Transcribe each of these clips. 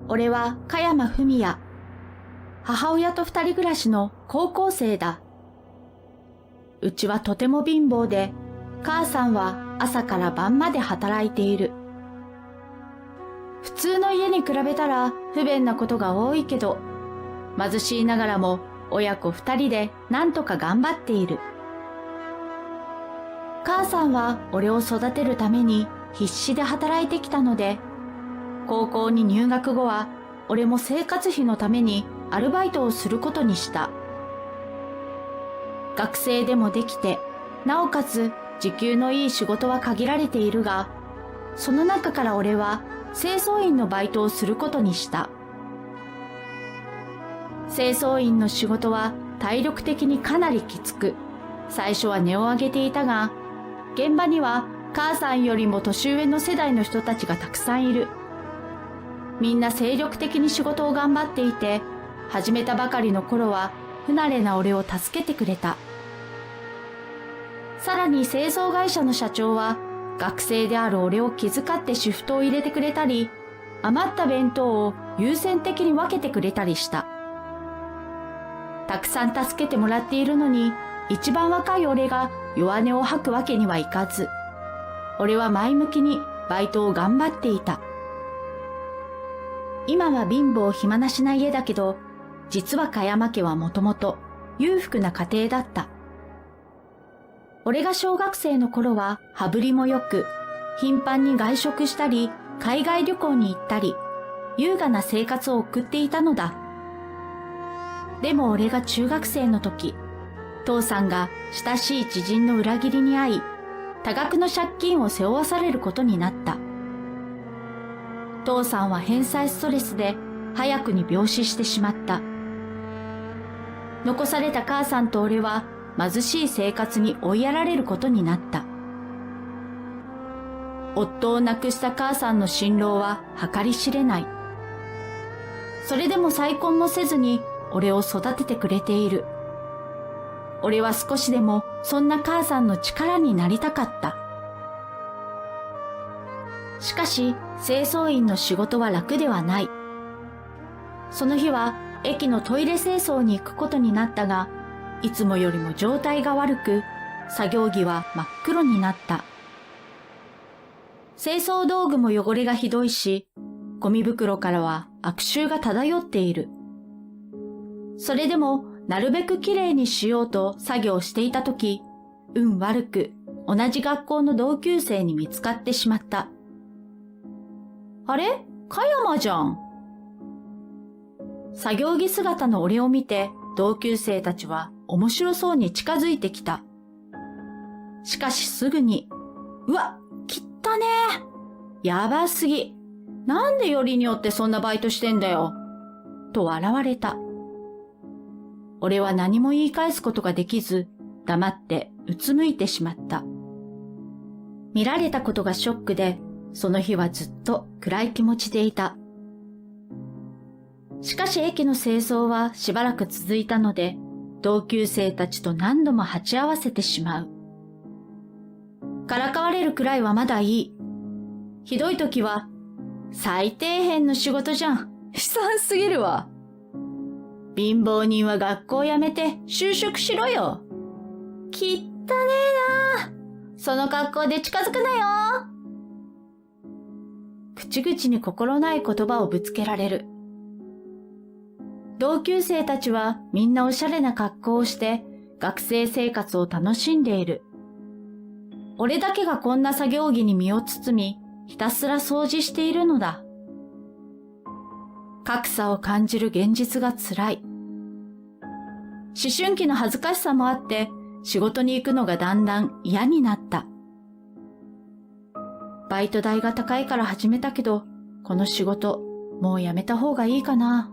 俺は加山文也。母親と二人暮らしの高校生だ。うちはとても貧乏で、母さんは朝から晩まで働いている。普通の家に比べたら不便なことが多いけど、貧しいながらも親子二人でなんとか頑張っている。母さんは俺を育てるために必死で働いてきたので、高校に入学後は俺も生活費のためにアルバイトをすることにした。学生でもできて、なおかつ時給のいい仕事は限られているが、その中から俺は清掃員のバイトをすることにした。清掃員の仕事は体力的にかなりきつく、最初は値を上げていたが、現場には母さんよりも年上の世代の人たちがたくさんいる。みんな精力的に仕事を頑張っていて、始めたばかりの頃は不慣れな俺を助けてくれた。さらに清掃会社の社長は学生である俺を気遣ってシフトを入れてくれたり、余った弁当を優先的に分けてくれたりした。たくさん助けてもらっているのに、一番若い俺が弱音を吐くわけにはいかず、俺は前向きにバイトを頑張っていた。今は貧乏暇なしな家だけど、実は加山家はもともと裕福な家庭だった。俺が小学生の頃は羽振りもよく、頻繁に外食したり、海外旅行に行ったり、優雅な生活を送っていたのだ。でも俺が中学生の時、父さんが親しい知人の裏切りに遭い、多額の借金を背負わされることになった。父さんは返済ストレスで早くに病死してしまった。残された母さんと俺は貧しい生活に追いやられることになった。夫を亡くした母さんの辛労は計り知れない。それでも再婚もせずに俺を育ててくれている。俺は少しでもそんな母さんの力になりたかった。しかし、清掃員の仕事は楽ではない。その日は駅のトイレ清掃に行くことになったが、いつもよりも状態が悪く、作業着は真っ黒になった。清掃道具も汚れがひどいし、ゴミ袋からは悪臭が漂っている。それでも、なるべくきれいにしようと作業していたとき、運悪く同じ学校の同級生に見つかってしまった。あれ？加山じゃん。作業着姿の俺を見て同級生たちは面白そうに近づいてきた。しかしすぐに、うわ、きったねー。やばすぎ。なんでよりによってそんなバイトしてんだよ。と笑われた。俺は何も言い返すことができず、黙ってうつむいてしまった。見られたことがショックで、その日はずっと暗い気持ちでいた。しかし駅の清掃はしばらく続いたので、同級生たちと何度も鉢合わせてしまう。からかわれるくらいはまだいい。ひどい時は、最底辺の仕事じゃん。悲惨すぎるわ。貧乏人は学校辞めて就職しろよ。きったねえな。その格好で近づくなよ。口々に心ない言葉をぶつけられる。同級生たちはみんなおしゃれな格好をして学生生活を楽しんでいる。俺だけがこんな作業着に身を包み、ひたすら掃除しているのだ。格差を感じる現実が辛い。思春期の恥ずかしさもあって仕事に行くのがだんだん嫌になった。バイト代が高いから始めたけど、この仕事もうやめた方がいいかな。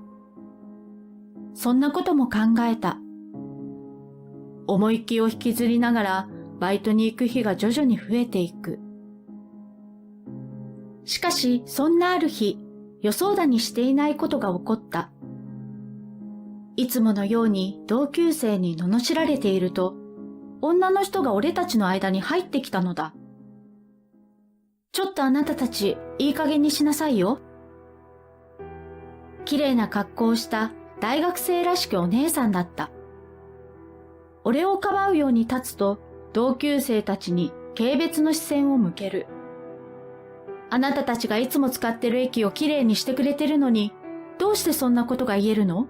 そんなことも考えた。重い気を引きずりながらバイトに行く日が徐々に増えていく。しかしそんなある日、予想だにしていないことが起こった。いつものように同級生に罵られていると、女の人が俺たちの間に入ってきたのだ。ちょっとあなたたち、いい加減にしなさいよ。綺麗な格好をした大学生らしきお姉さんだった。俺をかばうように立つと、同級生たちに軽蔑の視線を向ける。あなたたちがいつも使ってる駅をきれいにしてくれてるのに、どうしてそんなことが言えるの？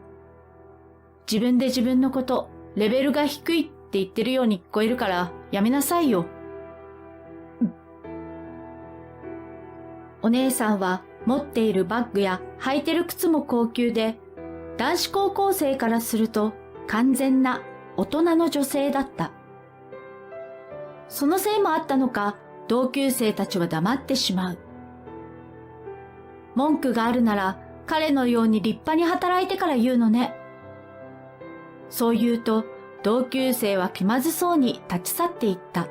自分で自分のこと、レベルが低いって言ってるように聞こえるからやめなさいよ。お姉さんは持っているバッグや履いてる靴も高級で、男子高校生からすると完全な大人の女性だった。そのせいもあったのか、同級生たちは黙ってしまう。文句があるなら彼のように立派に働いてから言うのね。そう言うと同級生は気まずそうに立ち去っていった。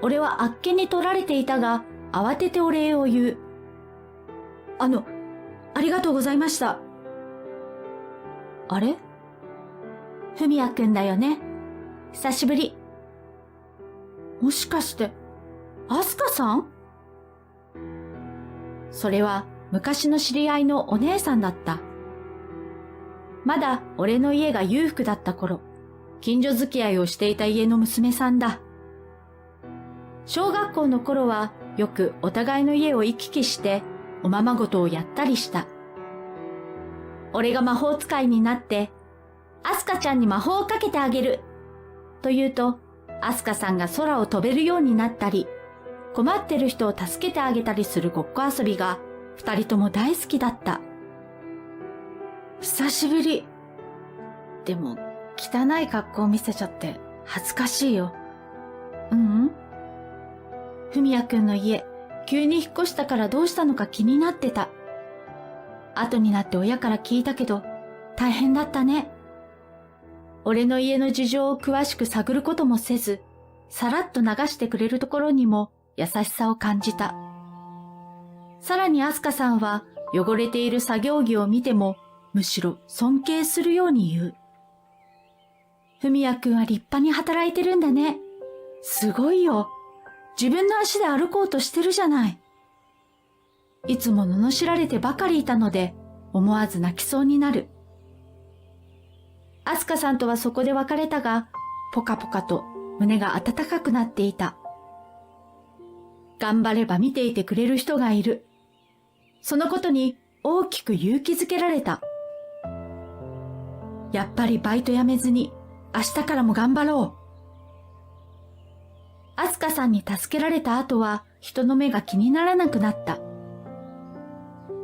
俺はあっけに取られていたが、慌ててお礼を言う。ありがとうございました。あれ？ふみやくんだよね。久しぶり。もしかして、あすかさん？それは昔の知り合いのお姉さんだった。まだ俺の家が裕福だった頃、近所付き合いをしていた家の娘さんだ。小学校の頃はよくお互いの家を行き来しておままごとをやったりした。俺が魔法使いになって、あすかちゃんに魔法をかけてあげると言うと、あすかさんが空を飛べるようになったり、困ってる人を助けてあげたりするごっこ遊びが二人とも大好きだった。久しぶり。でも汚い格好を見せちゃって恥ずかしいよ。ふみやくんの家、急に引っ越したからどうしたのか気になってた。後になって親から聞いたけど、大変だったね。俺の家の事情を詳しく探ることもせず、さらっと流してくれるところにも優しさを感じた。さらにあすかさんは汚れている作業着を見ても、むしろ尊敬するように言う。ふみやくんは立派に働いてるんだね。すごいよ。自分の足で歩こうとしてるじゃない。いつも罵られてばかりいたので、思わず泣きそうになる。あすかさんとはそこで別れたが、ポカポカと胸が温かくなっていた。頑張れば見ていてくれる人がいる。そのことに大きく勇気づけられた。やっぱりバイト辞めずに明日からも頑張ろう。あすかさんに助けられた後は人の目が気にならなくなった。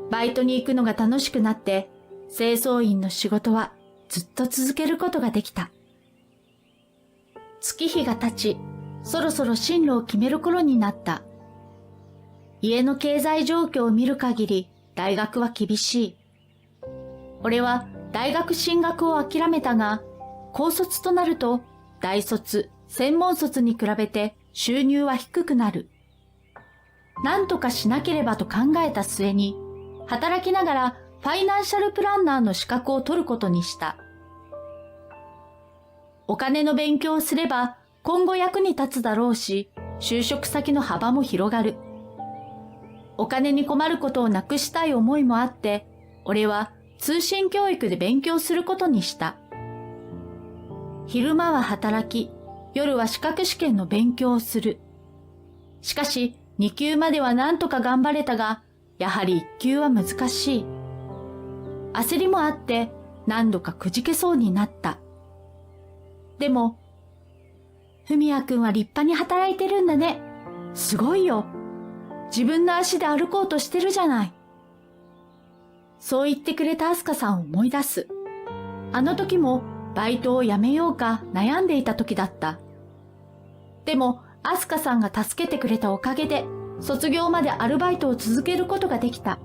バイトに行くのが楽しくなって、清掃員の仕事はずっと続けることができた。月日が経ち、そろそろ進路を決める頃になった。家の経済状況を見る限り大学は厳しい。俺は大学進学を諦めたが、高卒となると大卒、専門卒に比べて収入は低くなる。なんとかしなければと考えた末に、働きながらファイナンシャルプランナーの資格を取ることにした。お金の勉強をすれば今後役に立つだろうし、就職先の幅も広がる。お金に困ることをなくしたい思いもあって、俺は通信教育で勉強することにした。昼間は働き、夜は資格試験の勉強をする。しかし2級までは何とか頑張れたが、やはり1級は難しい。焦りもあって何度かくじけそうになった。でも、ふみやくんは立派に働いてるんだね。すごいよ。自分の足で歩こうとしてるじゃない。そう言ってくれたあすかさんを思い出す。あの時もバイトを辞めようか悩んでいた時だった。でも、あすかさんが助けてくれたおかげで、卒業までアルバイトを続けることができた。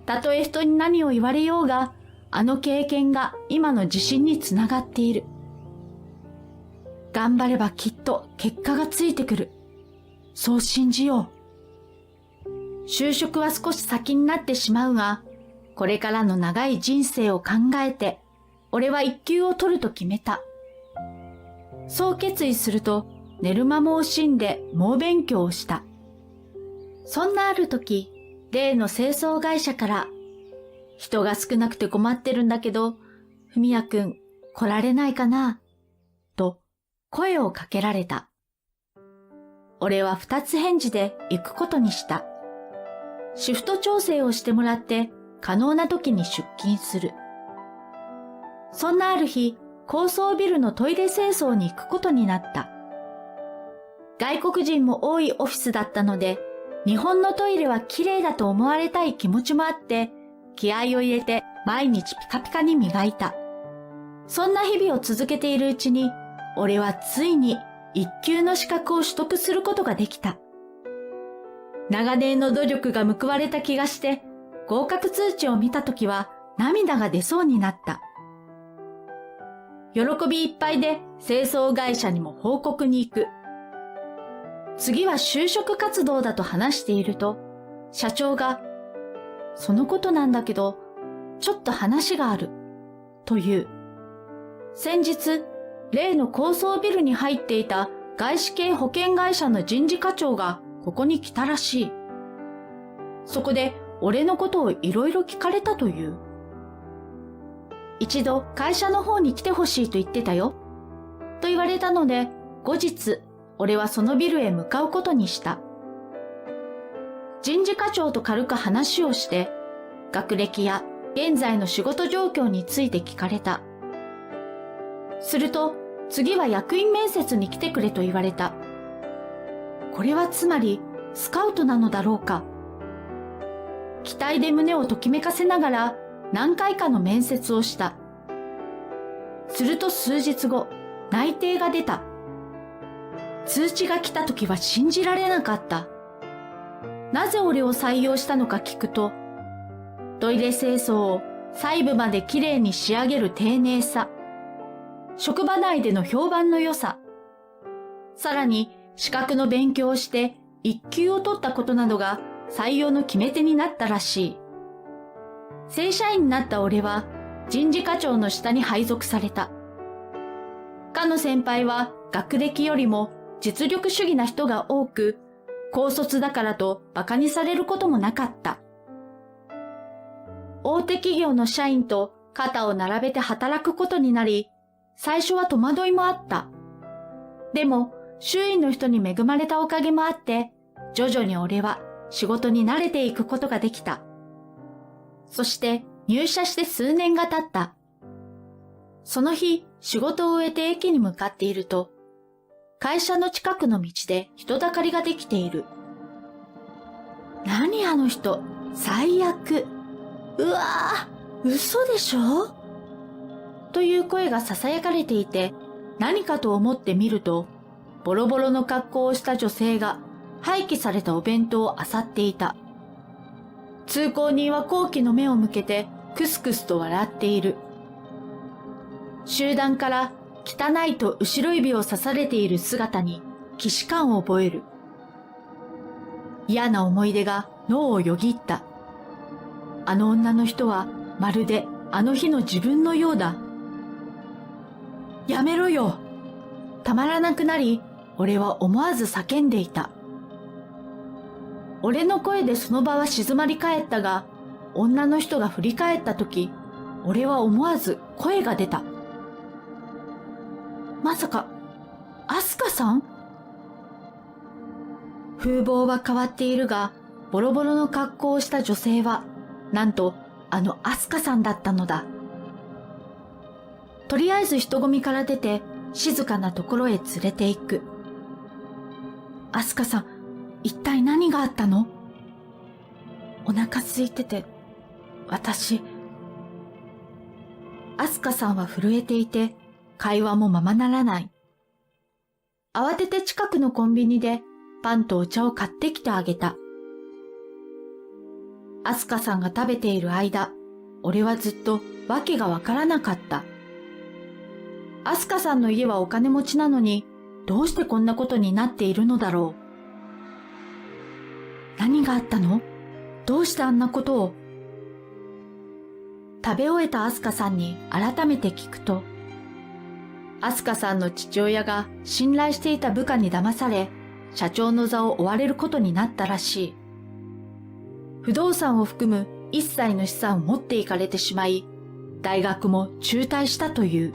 たとえ人に何を言われようが、あの経験が今の自信につながっている。頑張ればきっと結果がついてくる。そう信じよう。就職は少し先になってしまうが、これからの長い人生を考えて、俺は1級を取ると決めた。そう決意すると、寝る間も惜しんで猛勉強をした。そんなある時、例の清掃会社から、人が少なくて困ってるんだけど、文也くん来られないかなと声をかけられた。俺は二つ返事で行くことにした。シフト調整をしてもらって可能な時に出勤する。そんなある日、高層ビルのトイレ清掃に行くことになった。外国人も多いオフィスだったので、日本のトイレは綺麗だと思われたい気持ちもあって、気合を入れて毎日ピカピカに磨いた。そんな日々を続けているうちに、俺はついに一級の資格を取得することができた。長年の努力が報われた気がして、合格通知を見たときは涙が出そうになった。喜びいっぱいで清掃会社にも報告に行く。次は就職活動だと話していると、社長が、そのことなんだけど、ちょっと話がある、という。先日、例の高層ビルに入っていた外資系保険会社の人事課長がここに来たらしい。そこで俺のことをいろいろ聞かれたという。一度会社の方に来てほしいと言ってたよ。と言われたので、後日、俺はそのビルへ向かうことにした。人事課長と軽く話をして、学歴や現在の仕事状況について聞かれた。すると、次は役員面接に来てくれと言われた。これはつまり、スカウトなのだろうか。期待で胸をときめかせながら、何回かの面接をした。すると数日後、内定が出た。通知が来た時は信じられなかった。なぜ俺を採用したのか聞くと、トイレ清掃を細部まできれいに仕上げる丁寧さ、職場内での評判の良さ、さらに資格の勉強をして一級を取ったことなどが採用の決め手になったらしい。正社員になった俺は人事課長の下に配属された。かの先輩は学歴よりも実力主義な人が多く、高卒だからと馬鹿にされることもなかった。大手企業の社員と肩を並べて働くことになり、最初は戸惑いもあった。でも、周囲の人に恵まれたおかげもあって、徐々に俺は仕事に慣れていくことができた。そして入社して数年が経った。その日、仕事を終えて駅に向かっていると、会社の近くの道で人だかりができている。何あの人、最悪。うわぁ、嘘でしょという声が囁かれていて、何かと思ってみると、ボロボロの格好をした女性が廃棄されたお弁当を漁っていた。通行人は好奇の目を向けてクスクスと笑っている。集団から汚いと後ろ指を刺されている姿に既視感を覚える。嫌な思い出が脳をよぎった。あの女の人はまるであの日の自分のようだ。やめろよ。たまらなくなり、俺は思わず叫んでいた。俺の声でその場は静まり返ったが、女の人が振り返ったとき、俺は思わず声が出た。まさか、アスカさん？風貌は変わっているが、ボロボロの格好をした女性は、なんとあのアスカさんだったのだ。とりあえず人混みから出て、静かなところへ連れて行く。アスカさん、一体何があったの？お腹空いてて、私。アスカさんは震えていて、会話もままならない。慌てて近くのコンビニでパンとお茶を買ってきてあげた。アスカさんが食べている間、俺はずっとわけがわからなかった。アスカさんの家はお金持ちなのに、どうしてこんなことになっているのだろう。何があったの？どうしてあんなことを？食べ終えたアスカさんに改めて聞くと、アスカさんの父親が信頼していた部下に騙され、社長の座を追われることになったらしい。不動産を含む一切の資産を持っていかれてしまい、大学も中退したという。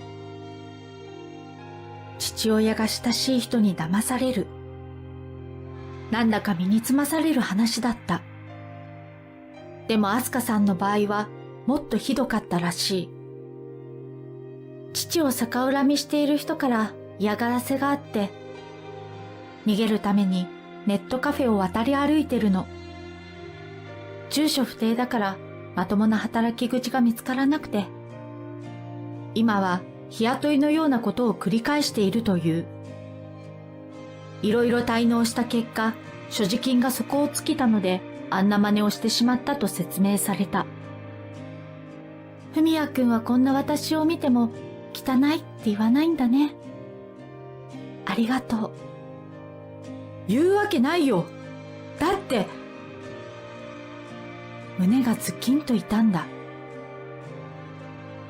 父親が親しい人に騙される。なんだか身につまされる話だった。でもアスカさんの場合はもっとひどかったらしい。父を逆恨みしている人から嫌がらせがあって、逃げるためにネットカフェを渡り歩いてるの。住所不定だからまともな働き口が見つからなくて、今は日雇いのようなことを繰り返しているという。いろいろ滞納した結果、所持金が底を尽きたので、あんな真似をしてしまったと説明された。文也くんはこんな私を見ても、汚いって言わないんだね。ありがとう。言うわけないよ。だって、胸がズキンと痛んだ。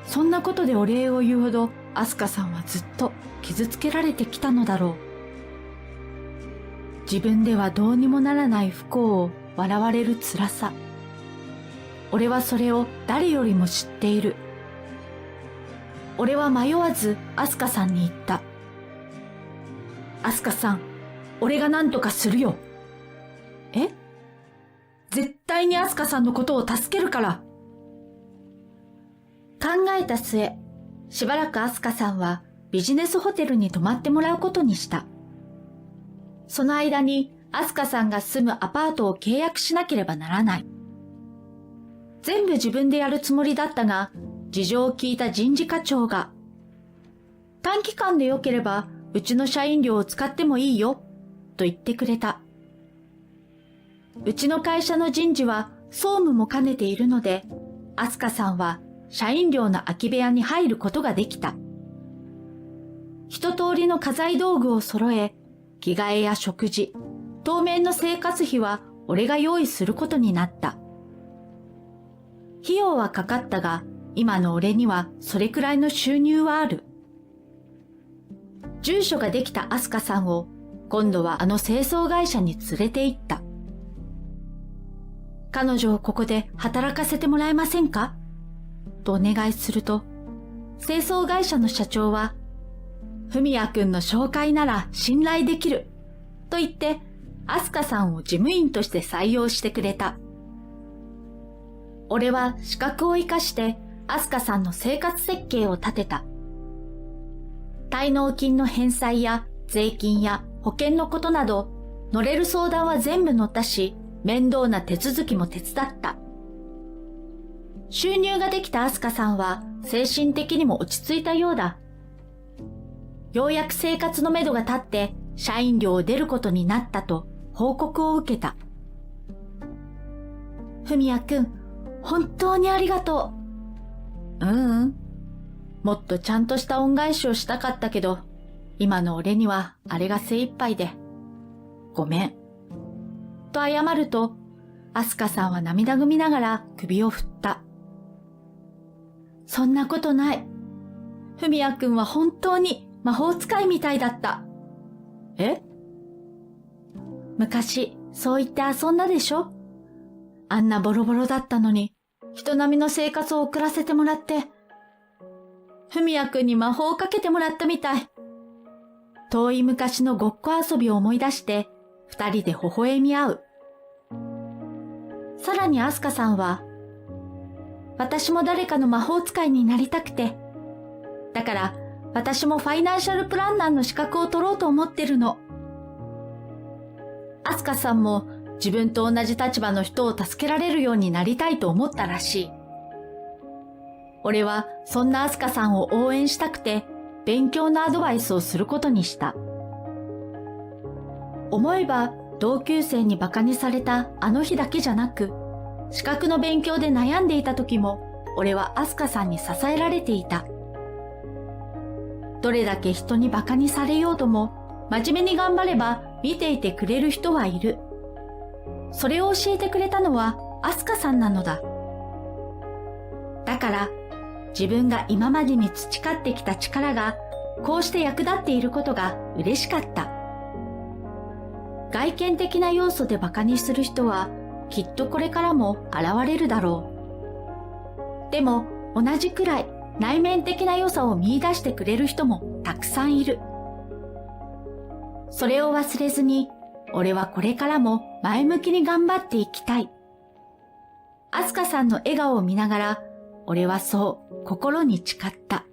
そんなことでお礼を言うほど、アスカさんはずっと傷つけられてきたのだろう。自分ではどうにもならない不幸を笑われる辛さ。俺はそれを誰よりも知っている。俺は迷わずアスカさんに言った。アスカさん、俺が何とかするよ。え？絶対にアスカさんのことを助けるから。考えた末、しばらくアスカさんはビジネスホテルに泊まってもらうことにした。その間にアスカさんが住むアパートを契約しなければならない。全部自分でやるつもりだったが、事情を聞いた人事課長が、短期間でよければうちの社員寮を使ってもいいよ、と言ってくれた。うちの会社の人事は総務も兼ねているので、アスカさんは社員寮の空き部屋に入ることができた。一通りの家財道具を揃え、着替えや食事、当面の生活費は俺が用意することになった。費用はかかったが、今の俺にはそれくらいの収入はある。住所ができたアスカさんを今度はあの清掃会社に連れて行った。彼女をここで働かせてもらえませんかとお願いすると、清掃会社の社長は、文也くんの紹介なら信頼できると言ってアスカさんを事務員として採用してくれた。俺は資格を生かしてアスカさんの生活設計を立てた。滞納金の返済や税金や保険のことなど乗れる相談は全部乗ったし、面倒な手続きも手伝った。収入ができたアスカさんは精神的にも落ち着いたようだ。ようやく生活のめどが立って社員寮を出ることになったと報告を受けた。文也くん、本当にありがとう。もっとちゃんとした恩返しをしたかったけど、今の俺にはあれが精一杯で。ごめん。と謝ると、アスカさんは涙ぐみながら首を振った。そんなことない。文也くんは本当に魔法使いみたいだった。え？昔、そう言って遊んだでしょ？あんなボロボロだったのに、人並みの生活を送らせてもらって、文也くんに魔法をかけてもらったみたい。遠い昔のごっこ遊びを思い出して、二人で微笑み合う。さらにアスカさんは、私も誰かの魔法使いになりたくて、だから私もファイナンシャルプランナーの資格を取ろうと思ってるの。アスカさんも自分と同じ立場の人を助けられるようになりたいと思ったらしい。俺はそんなアスカさんを応援したくて勉強のアドバイスをすることにした。思えば同級生にバカにされたあの日だけじゃなく、資格の勉強で悩んでいた時も俺はアスカさんに支えられていた。どれだけ人にバカにされようとも真面目に頑張れば見ていてくれる人はいる。それを教えてくれたのはアスカさんなのだ。だから自分が今までに培ってきた力がこうして役立っていることが嬉しかった。外見的な要素でバカにする人はきっとこれからも現れるだろう。でも同じくらい内面的な良さを見出してくれる人もたくさんいる。それを忘れずに、俺はこれからも前向きに頑張っていきたい。あすかさんの笑顔を見ながら、俺はそう心に誓った。